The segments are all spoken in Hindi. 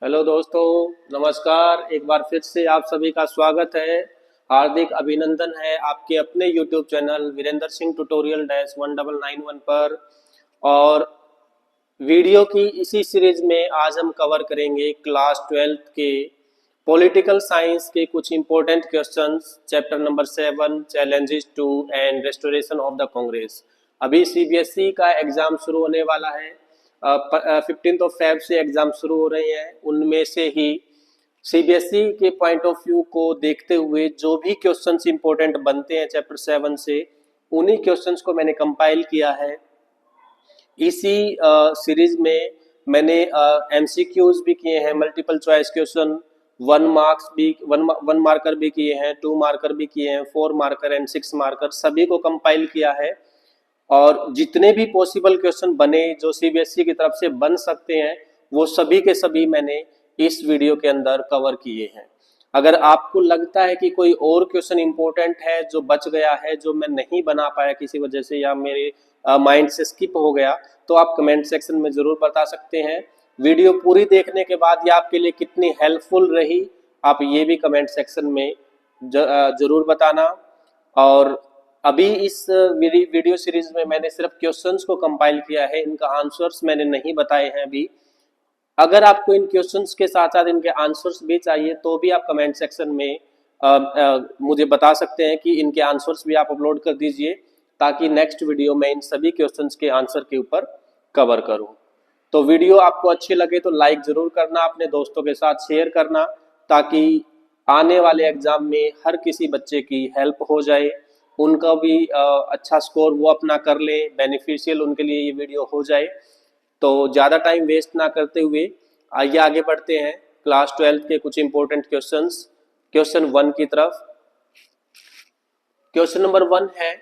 हेलो दोस्तों, नमस्कार। एक बार फिर से आप सभी का स्वागत है। हार्दिक अभिनंदन है आपके अपने YouTube channel Virendra Singh tutorial dash 1991 पर। और वीडियो की इसी सीरीज में आज हम कवर करेंगे क्लास 12th के पॉलिटिकल साइंस के कुछ important questions, chapter number 7 challenges to and restoration of the Congress. अभी सीबीएसई का एग्जाम शुरू होने वाला है। 15 से एग्जाम शुरू हो रहे हैं। उनमें से ही सीबीएसई के पॉइंट ऑफ व्यू को देखते हुए जो भी क्वेश्चंस इंपॉर्टेंट बनते हैं चैप्टर 7 से, उन्हीं क्वेश्चंस को मैंने कंपाइल किया है। इसी सीरीज में मैंने एमसीक्यूज भी किए हैं, मल्टीपल चॉइस क्वेश्चन, 1 मार्कर भी किए हैं, 2 मार्कर भी किए हैं, 4 मार्कर एंड 6 मार्कर, सभी को कंपाइल किया है। और जितने भी पॉसिबल क्वेश्चन बने जो सीबीएसई की तरफ से बन सकते हैं, वो सभी के सभी मैंने इस वीडियो के अंदर कवर किए हैं। अगर आपको लगता है कि कोई और क्वेश्चन इंपॉर्टेंट है जो बच गया है, जो मैं नहीं बना पाया किसी वजह से, या मेरे माइंड से स्किप हो गया, तो आप कमेंट सेक्शन में ज़रूर बता सकते हैं। वीडियो पूरी देखने के बाद ये आपके लिए कितनी हेल्पफुल रही, आप ये भी कमेंट सेक्शन में ज़रूर बताना। और अभी इस वीडियो सीरीज में मैंने सिर्फ क्वेश्चंस को कंपाइल किया है, इनका आंसर्स मैंने नहीं बताए हैं अभी। अगर आपको इन क्वेश्चंस के साथ साथ इनके आंसर्स भी चाहिए तो भी आप कमेंट सेक्शन में मुझे बता सकते हैं कि इनके आंसर्स भी आप अपलोड कर दीजिए, ताकि नेक्स्ट वीडियो में इन सभी क्वेश्चंस के आंसर के ऊपर कवर करूं। तो वीडियो आपको अच्छी लगे तो लाइक ज़रूर करना, अपने दोस्तों के साथ शेयर करना, ताकि आने वाले एग्जाम में हर किसी बच्चे की हेल्प हो जाए, उनका भी अच्छा स्कोर वो अपना कर ले, बेनिफिशियल उनके लिए ये वीडियो हो जाए। तो ज़्यादा टाइम वेस्ट ना करते हुए आइए आगे बढ़ते हैं क्लास 12 के कुछ इंपॉर्टेंट क्वेश्चंस, क्वेश्चन 1 की तरफ। क्वेश्चन नंबर 1 है,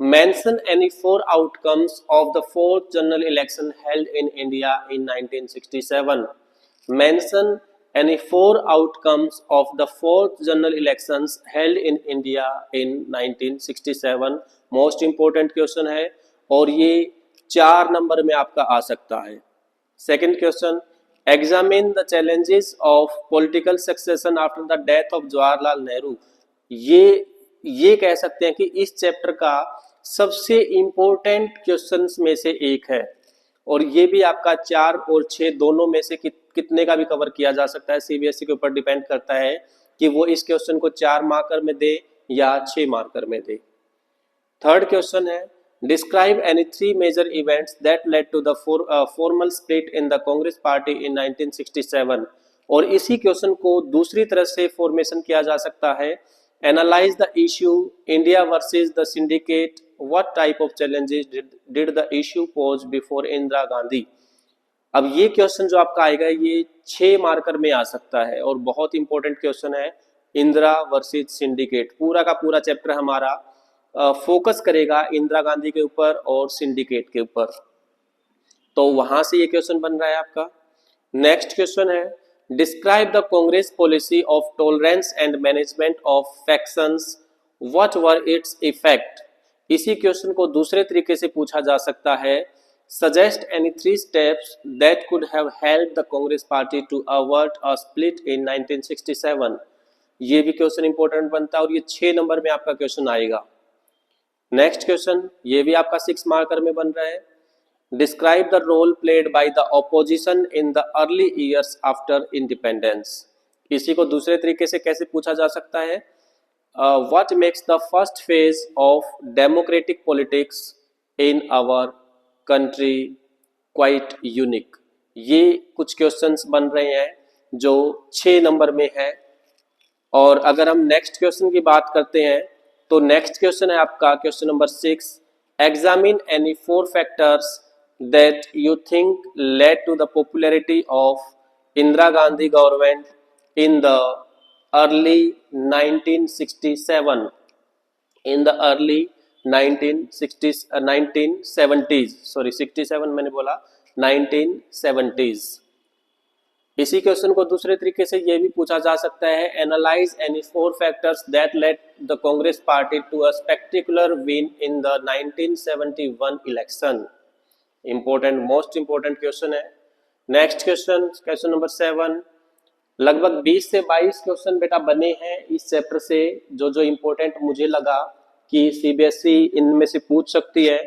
mention any 4 outcomes of the 4th general election held in India in 1967। Mention any 4 outcomes of the 4th general elections held in India in 1967। Most important question है और ये 4 नंबर में आपका आ सकता है। Second question, examine the challenges of political succession after the death of Jawaharlal Nehru. ये कह सकते हैं कि इस चैप्टर का सबसे इंपॉर्टेंट क्वेश्चंस में से एक है, और ये भी आपका 4 और 6 दोनों में से कितने का भी कवर किया जा सकता है। सीबीएसई के ऊपर डिपेंड करता है कि वो इस क्वेश्चन को 4 मार्कर में दे या 6 मार्कर में दे। थर्ड क्वेश्चन है, describe any 3 major events that led to the formal split in the Congress party in 1967। और इसी क्वेश्चन को दूसरी तरह से फॉर्मेशन किया जा सकता है, analyse the issue India versus the syndicate, what type of challenges did the issue pose before Indira Gandhi. अब ये क्वेश्चन जो आपका आएगा ये 6 मार्कर में आ सकता है और बहुत इंपॉर्टेंट क्वेश्चन है। इंदिरा वर्सेस सिंडिकेट, पूरा का पूरा चैप्टर हमारा फोकस करेगा इंदिरा गांधी के ऊपर और सिंडिकेट के ऊपर, तो वहां से ये क्वेश्चन बन रहा है आपका। नेक्स्ट क्वेश्चन है, describe the Congress policy of tolerance and management of factions, what were its effect. इसी क्वेश्चन को दूसरे तरीके से पूछा जा सकता है, suggest any 3 steps that could have helped the Congress party to avert a split in 1967। ये भी क्वेश्चन इंपॉर्टेंट बनता है और ये 6 नंबर में आपका क्वेश्चन आएगा। नेक्स्ट क्वेश्चन ये भी आपका 6 मार्कर में बन रहा है, describe the role played by the opposition in the early years after independence. इसी को दूसरे तरीके से कैसे पूछा जा सकता है, what makes the first phase of democratic politics in our country quite unique. ये कुछ क्वेश्चंस बन रहे हैं जो 6 नंबर में है। और अगर हम नेक्स्ट क्वेश्चन की बात करते हैं तो नेक्स्ट क्वेश्चन है आपका question number 6, examine any 4 factors that you think led to the popularity of Indira Gandhi government in the early 1967, in the early 1970s, sorry 67 मैंने बोला, 1970s। इसी क्वेश्चन को दूसरे तरीके से ये भी पूछा जा सकता है, analyse any 4 factors that led the Congress party to a spectacular win in the 1971 election. Important, most important question है। नेक्स्ट क्वेश्चन, क्वेश्चन नंबर 7, लगभग 20 से 22 क्वेश्चन बेटा बने हैं इस चैप्टर से, जो जो इम्पोर्टेंट मुझे लगा कि सीबीएसई इनमें से पूछ सकती है।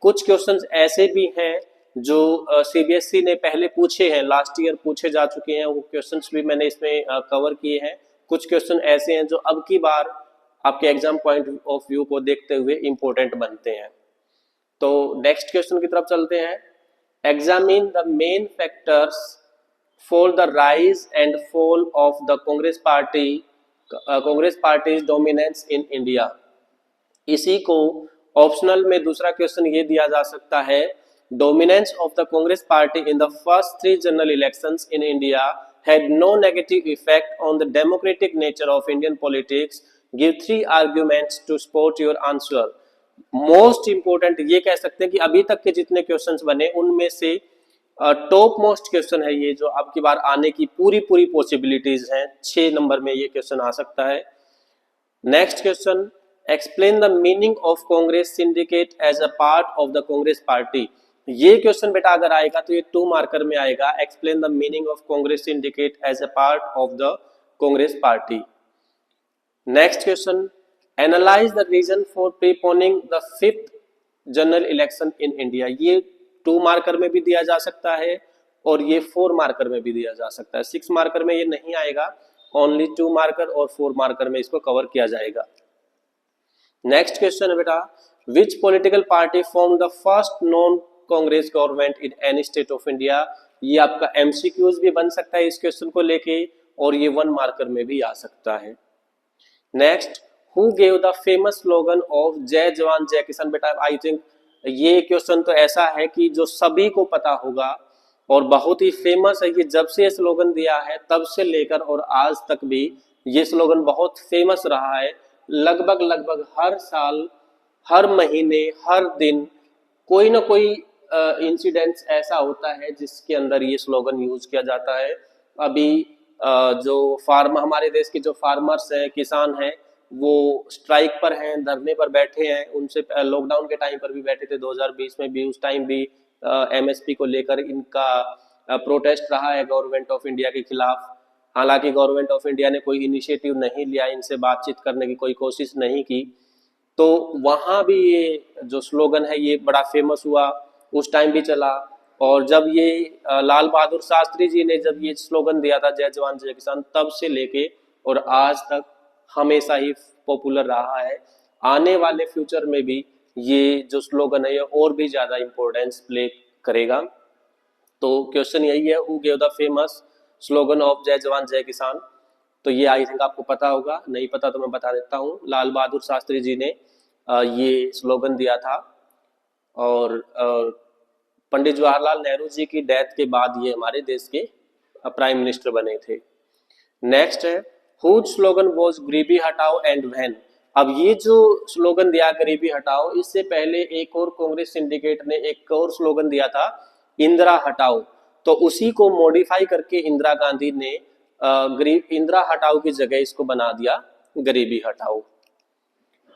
कुछ क्वेश्चंस ऐसे भी हैं जो सीबीएसई ने पहले पूछे हैं, लास्ट ईयर पूछे जा चुके हैं, वो क्वेश्चंस भी मैंने इसमें कवर किए हैं। कुछ क्वेश्चन ऐसे हैं जो अब की बार आपके एग्जाम पॉइंट ऑफ व्यू को देखते हुए इम्पोर्टेंट बनते हैं। तो नेक्स्ट क्वेश्चन की तरफ चलते हैं। Examine the main factors for the rise and fall of the Congress party dominance in India. इसी को ऑप्शनल में दूसरा क्वेश्चन ये दिया जा सकता है, dominance of the Congress party in the first 3 general elections in India had no negative effect on the democratic nature of Indian politics. Give 3 arguments to support your answer. Most important ये कह सकते हैं कि अभी तक के जितने क्वेश्चंस बने उनमें से टॉप मोस्ट क्वेश्चन है ये, जो अब की बार आने की पूरी पूरी पॉसिबिलिटीज हैं। 6 नंबर में ये क्वेश्चन आ सकता है। Next question, explain the meaning of Congress syndicate as a part of the Congress party. ये क्वेश्चन बेटा अगर आएगा तो ये 2 मार्कर में आएगा, explain the meaning of Congress syndicate as a part of the Congress party. Next question, analyse the reason for preponing the 5th general election in India. ये 2 मार्कर में भी दिया जा सकता है और ये 4 मार्कर में भी दिया जा सकता है। 6 मार्कर में ये नहीं आएगा, ओनली 2 मार्कर और 4 मार्कर में इसको कवर किया जाएगा। नेक्स्ट क्वेश्चन है बेटा, विच political party form the first non Congress government in any state of India. ये आपका एमसीक्यूज भी बन सकता है इस क्वेश्चन को लेके, और ये 1 मार्कर में भी आ सकता है। Next, who gave the famous slogan of जय जवान जय किसान। बेटा आई थिंक ये क्वेश्चन तो ऐसा है कि जो सभी को पता होगा और बहुत ही फेमस है। ये जब से स्लोगन दिया है तब से लेकर और आज तक भी ये स्लोगन बहुत फेमस रहा है। लगभग हर साल, हर महीने, हर दिन कोई ना कोई इंसिडेंट्स ऐसा होता है जिसके अंदर ये स्लोगन यूज किया जाता है। अभी जो हमारे देश के जो फार्मर्स हैं, किसान हैं, वो स्ट्राइक पर हैं, धरने पर बैठे हैं। उनसे लॉकडाउन के टाइम पर भी बैठे थे 2020 में भी, उस टाइम भी एमएसपी को लेकर इनका प्रोटेस्ट रहा है गवर्नमेंट ऑफ इंडिया के खिलाफ। हालांकि गवर्नमेंट ऑफ इंडिया ने कोई इनिशिएटिव नहीं लिया, इनसे बातचीत करने की कोई कोशिश नहीं की, तो वहां भी ये जो स्लोगन है ये बड़ा फेमस हुआ, उस टाइम भी चला। और जब ये लाल बहादुर शास्त्री जी ने जब ये स्लोगन दिया था जय जवान जय किसान, तब से लेके और आज तक हमेशा ही पॉपुलर रहा है। आने वाले फ्यूचर में भी ये जो स्लोगन है ये और भी ज्यादा इंपॉर्टेंस प्ले करेगा। तो क्वेश्चन यही है, who gave the famous slogan of जय जवान जय किसान। तो ये आई थिंक आपको पता होगा, नहीं पता तो मैं बता देता हूँ। लाल बहादुर शास्त्री जी ने ये स्लोगन दिया था, और पंडित जवाहरलाल नेहरू जी की डेथ के बाद ये हमारे देश के प्राइम मिनिस्टर बने थे। नेक्स्ट है, हुज स्लोगन वॉज गरीबी हटाओ एंड व्हेन। अब ये जो स्लोगन दिया गरीबी हटाओ, इससे पहले एक और कांग्रेस सिंडिकेट ने एक और स्लोगन दिया था इंदिरा हटाओ, तो उसी को मॉडिफाई करके इंदिरा गांधी ने इंदिरा हटाओ की जगह इसको बना दिया गरीबी हटाओ।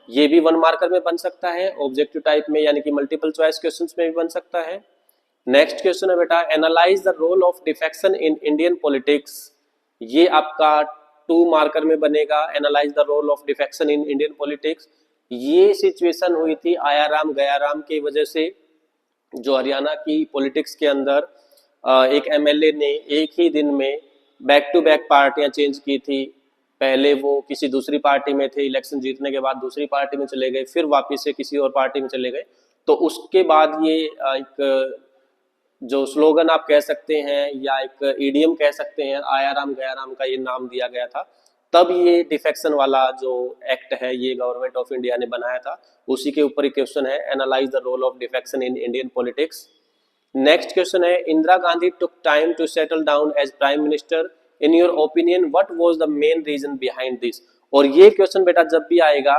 ये भी 1 मार्कर में बन सकता है, ऑब्जेक्टिव टाइप में यानी कि मल्टीपल चॉइस क्वेश्चंस में भी बन सकता है। नेक्स्ट क्वेश्चन है बेटा, analyse the role of defection in Indian politics. ये आपका 2 मार्कर में बनेगा, analyse the role of defection in Indian politics. ये सिचुएशन हुई थी आया राम गया राम की वजह से, जो हरियाणा की पॉलिटिक्स के अंदर एक एमएलए ने एक ही दिन में बैक टू बैक पार्टियां चेंज की थी। पहले वो किसी दूसरी पार्टी में थे, इलेक्शन जीतने के बाद दूसरी पार्टी में चले गए, फिर वापस से किसी और पार्टी में चले गए। तो उसके बाद ये एक जो स्लोगन आप कह सकते हैं या एक ईडीएम कह सकते हैं, आया राम गया राम का ये नाम दिया गया था। तब ये डिफेक्शन वाला जो एक्ट है ये गवर्नमेंट ऑफ इंडिया ने बनाया था, उसी के ऊपर ही क्वेश्चन है, analyse the role of defection in Indian politics. Next question है, Indira Gandhi took time to settle down as prime minister, in your opinion what was the main reason behind this. और ये क्वेश्चन बेटा जब भी आएगा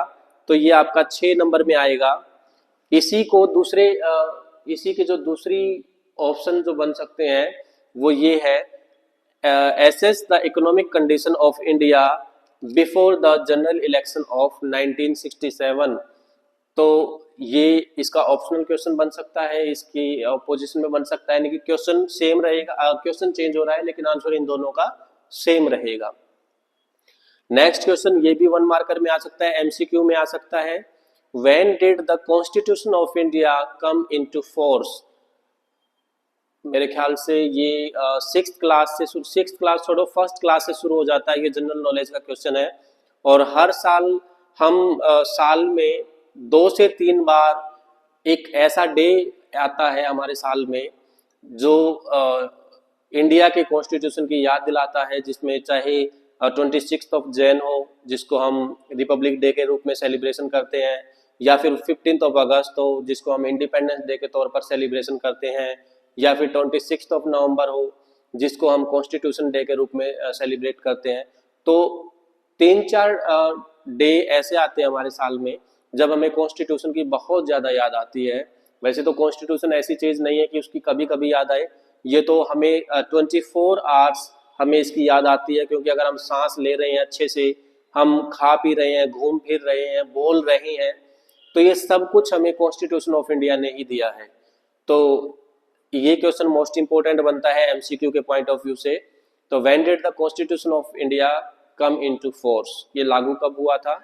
तो ये आपका 6 नंबर में आएगा। इसी को दूसरे इसी के जो दूसरी ऑप्शन जो बन सकते हैं वो ये है, assess the economic condition of India before the general election of 1967। तो ये इसका ऑप्शनल क्वेश्चन बन सकता है, इसकी ऑपोजिशन में बन सकता है, यानी कि क्वेश्चन सेम रहेगा, क्वेश्चन चेंज हो रहा है लेकिन आंसर इन दोनों का सेम रहेगा। नेक्स्ट क्वेश्चन ये भी 1 मार्कर में आ सकता है, एमसीक्यू में आ सकता है। When did the constitution of India come into force? मेरे ख्याल से ये सिक्स क्लास छोड़ो, फर्स्ट क्लास से शुरू हो जाता है, ये जनरल नॉलेज का क्वेश्चन है। और हर साल हम साल में 2 से 3 बार एक ऐसा डे आता है हमारे साल में जो इंडिया के कॉन्स्टिट्यूशन की याद दिलाता है, जिसमें चाहे 26 ऑफ जैन हो, जिसको हम रिपब्लिक डे के रूप में सेलिब्रेशन करते हैं, या फिर 15 ऑफ अगस्त हो, जिसको हम इंडिपेंडेंस डे के तौर पर सेलिब्रेशन करते हैं, या फिर 26 ऑफ नवंबर हो, जिसको हम कॉन्स्टिट्यूशन डे के रूप में सेलिब्रेट करते हैं। तो 3-4 डे ऐसे आते हैं हमारे साल में जब हमें कॉन्स्टिट्यूशन की बहुत ज़्यादा याद आती है। वैसे तो कॉन्स्टिट्यूशन ऐसी चीज़ नहीं है कि उसकी कभी कभी याद आए, ये तो हमें 24 आवर्स हमें इसकी याद आती है, क्योंकि अगर हम सांस ले रहे हैं अच्छे से, हम खा पी रहे हैं, घूम फिर रहे हैं, बोल रहे हैं, तो ये सब कुछ हमें कॉन्स्टिट्यूशन ऑफ इंडिया ने ही दिया है। तो ये क्वेश्चन मोस्ट इंपोर्टेंट बनता है एमसीक्यू के पॉइंट ऑफ व्यू से। तो when did the constitution of India come into force, ये लागू कब हुआ था?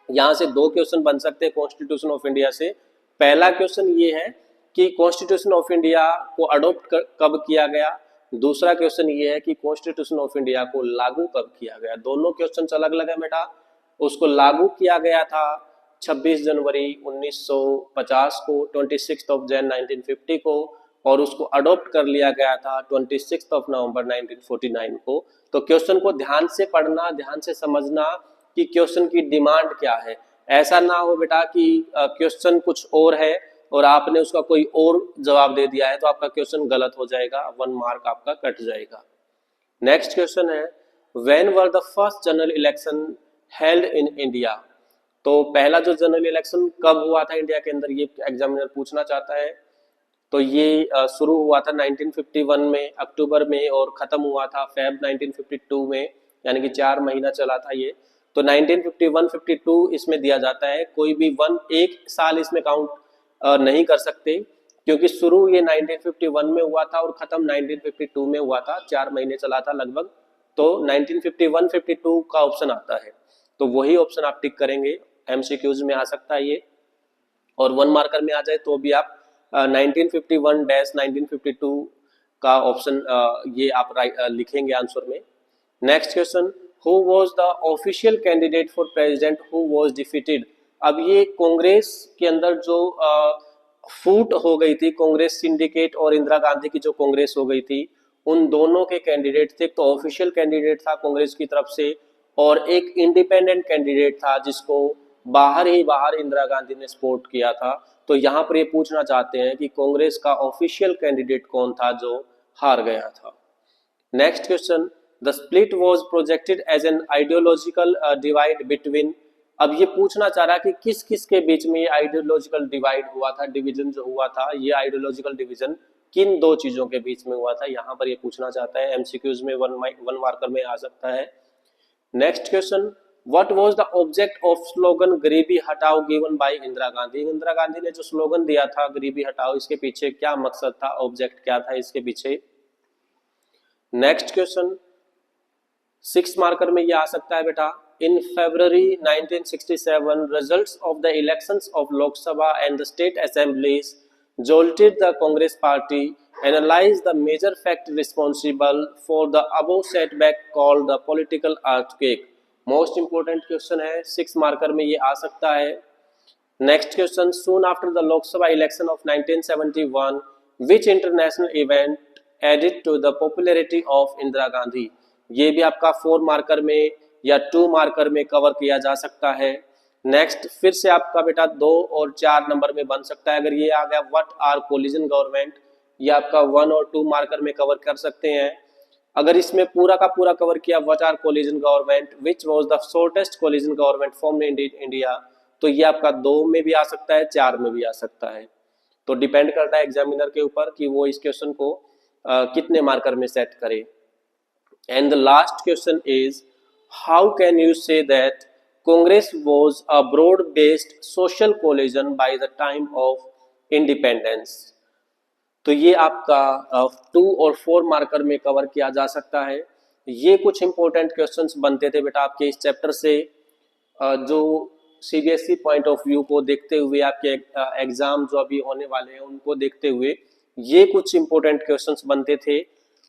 यहाँ से 2 क्वेश्चन बन सकते हैं कॉन्स्टिट्यूशन ऑफ इंडिया से। पहला क्वेश्चन ये है कि कॉन्स्टिट्यूशन ऑफ इंडिया को अडॉप्ट कब किया गया, दूसरा क्वेश्चन ये है कि कॉन्स्टिट्यूशन ऑफ इंडिया को लागू कब किया गया। दोनों क्वेश्चन अलग अलग है बेटा। उसको लागू किया गया था 26 जनवरी 1950 को, 26 ऑफ जैन 1950 को, और उसको अडॉप्ट कर लिया गया था 26 ऑफ नवंबर 1949 को। तो क्वेश्चन को ध्यान से पढ़ना, ध्यान से समझना कि क्वेश्चन की डिमांड क्या है। ऐसा ना हो बेटा कि क्वेश्चन कुछ और है और आपने उसका कोई और जवाब दे दिया है, तो आपका क्वेश्चन गलत हो जाएगा, 1 मार्क आपका कट जाएगा। नेक्स्ट क्वेश्चन है, when were the first general election held in India? तो पहला जो जनरल इलेक्शन कब हुआ था इंडिया के अंदर, ये एग्जामिनर पूछना चाहता है। तो ये शुरू हुआ था 1951 में अक्टूबर में, और ख़त्म हुआ था फेब 1952 में, यानी कि 4 महीना चला था ये। तो 1951-52 इसमें दिया जाता है। कोई भी एक साल इसमें काउंट नहीं कर सकते, क्योंकि शुरू ये 1951 में हुआ था और ख़त्म 1952 में हुआ था, 4 महीने चला था लगभग। तो 1951-52 का ऑप्शन आता है, तो वही ऑप्शन आप टिक करेंगे। एमसीक्यूज में आ सकता है ये, और 1 मार्कर में आ जाए तो भी आप 1951-1952 का ऑप्शन ये आप लिखेंगे आंसर में। Next question, who was the official candidate for president who was defeated? अब ये कांग्रेस के अंदर जो फूट हो गई थी, कांग्रेस सिंडिकेट और इंदिरा गांधी की जो कांग्रेस हो गई थी, उन दोनों के कैंडिडेट थे। तो ऑफिशियल कैंडिडेट था कांग्रेस की तरफ से, और एक इंडिपेंडेंट कैंडिडेट था जिसको बाहर इंदिरा गांधी ने सपोर्ट किया था। तो यहाँ पर ये पूछना चाहते हैं कि कांग्रेस का ऑफिशियल कैंडिडेट कौन था जो हार गया था। Next question, the split was projected as an ideological divide between? अब ये पूछना चाह रहा है कि किस किस के बीच में ये आइडियोलॉजिकल डिवाइड हुआ था, डिवीजन जो हुआ था, ये आइडियोलॉजिकल डिवीजन किन 2 चीजों के बीच में हुआ था, यहाँ पर ये पूछना चाहता है। एमसीक्यूज में 1 मार्कर में आ सकता है। Next question, what was the object of slogan गरीबी हटाओ गिवन बाय इंदिरा गांधी? इंदिरा गांधी ने जो स्लोगन दिया था गरीबी हटाओ, इसके पीछे क्या मकसद था, ऑब्जेक्ट क्या था इसके पीछे? नेक्स्ट क्वेश्चन 6 मार्कर में ये आ सकता है बेटा। इन February 1967 results of the elections of Lok Sabha and the state assemblies jolted the Congress party. Analyze the major fact responsible for the above setback called the political earthquake. Most important question है, 6 मार्कर में ये आ सकता है। Next question, soon after the Lok Sabha election of 1971 which international event added to the popularity of Indira Gandhi? ये भी आपका 4 मार्कर में या 2 मार्कर में कवर किया जा सकता है। नेक्स्ट फिर से आपका बेटा 2 और 4 नंबर में बन सकता है। अगर ये आ गया व्हाट आर कोलिजन गवर्नमेंट, ये आपका 1 और 2 मार्कर में कवर कर सकते हैं। अगर इसमें पूरा का पूरा कवर किया what are coalition government, which was the shortest coalition government formed in India, तो ये आपका 2 में भी आ सकता है, 4 में भी आ सकता है। तो डिपेंड करता है एग्जामिनर के ऊपर कि वो इस क्वेश्चन को कितने मार्कर में सेट करे। And the last question is, how can you say that Congress was a broad-based social coalition by the time of independence? तो ये आपका 2 और 4 मार्कर में कवर किया जा सकता है। ये कुछ इंपॉर्टेंट क्वेश्चंस बनते थे बेटा आपके इस चैप्टर से, जो सीबीएसई पॉइंट ऑफ व्यू को देखते हुए, आपके एग्जाम जो अभी होने वाले हैं उनको देखते हुए ये कुछ इंपॉर्टेंट क्वेश्चंस बनते थे।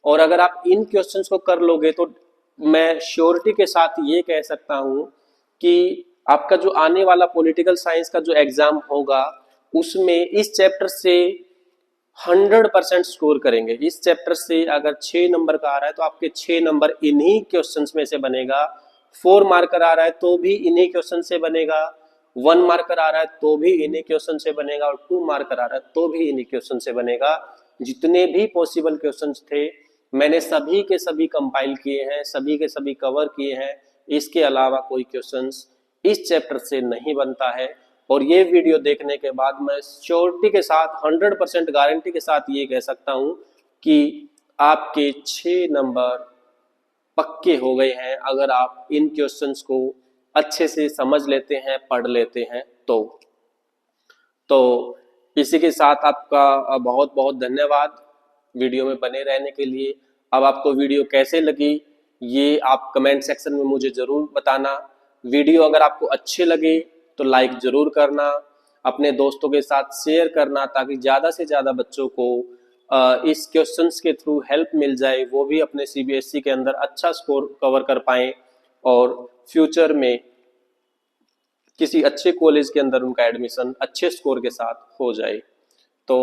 और अगर आप इन क्वेश्चंस को कर लोगे तो मैं श्योरिटी के साथ ये कह सकता हूं कि आपका जो आने वाला पॉलिटिकल साइंस का जो एग्जाम होगा उसमें इस चैप्टर से 100% स्कोर करेंगे। इस चैप्टर से अगर 6 नंबर का आ रहा है तो आपके 6 नंबर इन्हीं क्वेश्चंस में से बनेगा। 4 मार्कर आ रहा है तो भी इन्हीं क्वेश्चन से बनेगा, 1 मार्कर आ रहा है तो भी इन्हीं क्वेश्चन से बनेगा, और 2 मार्कर आ रहा है तो भी इन्हीं क्वेश्चन से बनेगा। जितने भी पॉसिबल क्वेश्चंस थे मैंने सभी के सभी कंपाइल किए हैं, सभी के सभी कवर किए हैं। इसके अलावा कोई क्वेश्चंस इस चैप्टर से नहीं बनता है। और ये वीडियो देखने के बाद मैं श्योरिटी के साथ 100% गारंटी के साथ ये कह सकता हूं कि आपके 6 नंबर पक्के हो गए हैं अगर आप इन क्वेश्चंस को अच्छे से समझ लेते हैं, पढ़ लेते हैं तो इसी के साथ आपका बहुत बहुत धन्यवाद वीडियो में बने रहने के लिए। अब आपको वीडियो कैसे लगी ये आप कमेंट सेक्शन में मुझे ज़रूर बताना। वीडियो अगर आपको अच्छे लगे तो लाइक ज़रूर करना, अपने दोस्तों के साथ शेयर करना ताकि ज़्यादा से ज़्यादा बच्चों को इस क्वेश्चंस के थ्रू हेल्प मिल जाए, वो भी अपने सीबीएसई के अंदर अच्छा स्कोर कवर कर पाएं और फ्यूचर में किसी अच्छे कॉलेज के अंदर उनका एडमिशन अच्छे स्कोर के साथ हो जाए। तो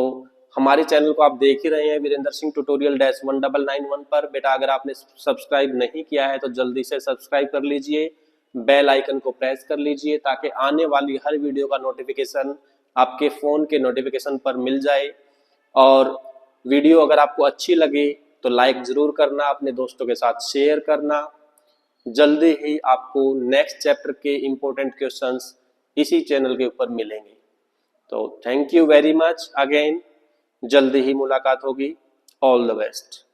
हमारे चैनल को आप देख ही रहे हैं वीरेंद्र सिंह ट्यूटोरियल -1991 पर। बेटा अगर आपने सब्सक्राइब नहीं किया है तो जल्दी से सब्सक्राइब कर लीजिए, बेल आइकन को प्रेस कर लीजिए ताकि आने वाली हर वीडियो का नोटिफिकेशन आपके फ़ोन के नोटिफिकेशन पर मिल जाए। और वीडियो अगर आपको अच्छी लगे तो लाइक ज़रूर करना, अपने दोस्तों के साथ शेयर करना। जल्दी ही आपको नेक्स्ट चैप्टर के इम्पोर्टेंट क्वेश्चंस इसी चैनल के ऊपर मिलेंगे। तो thank you very much again, जल्दी ही मुलाकात होगी। All the best.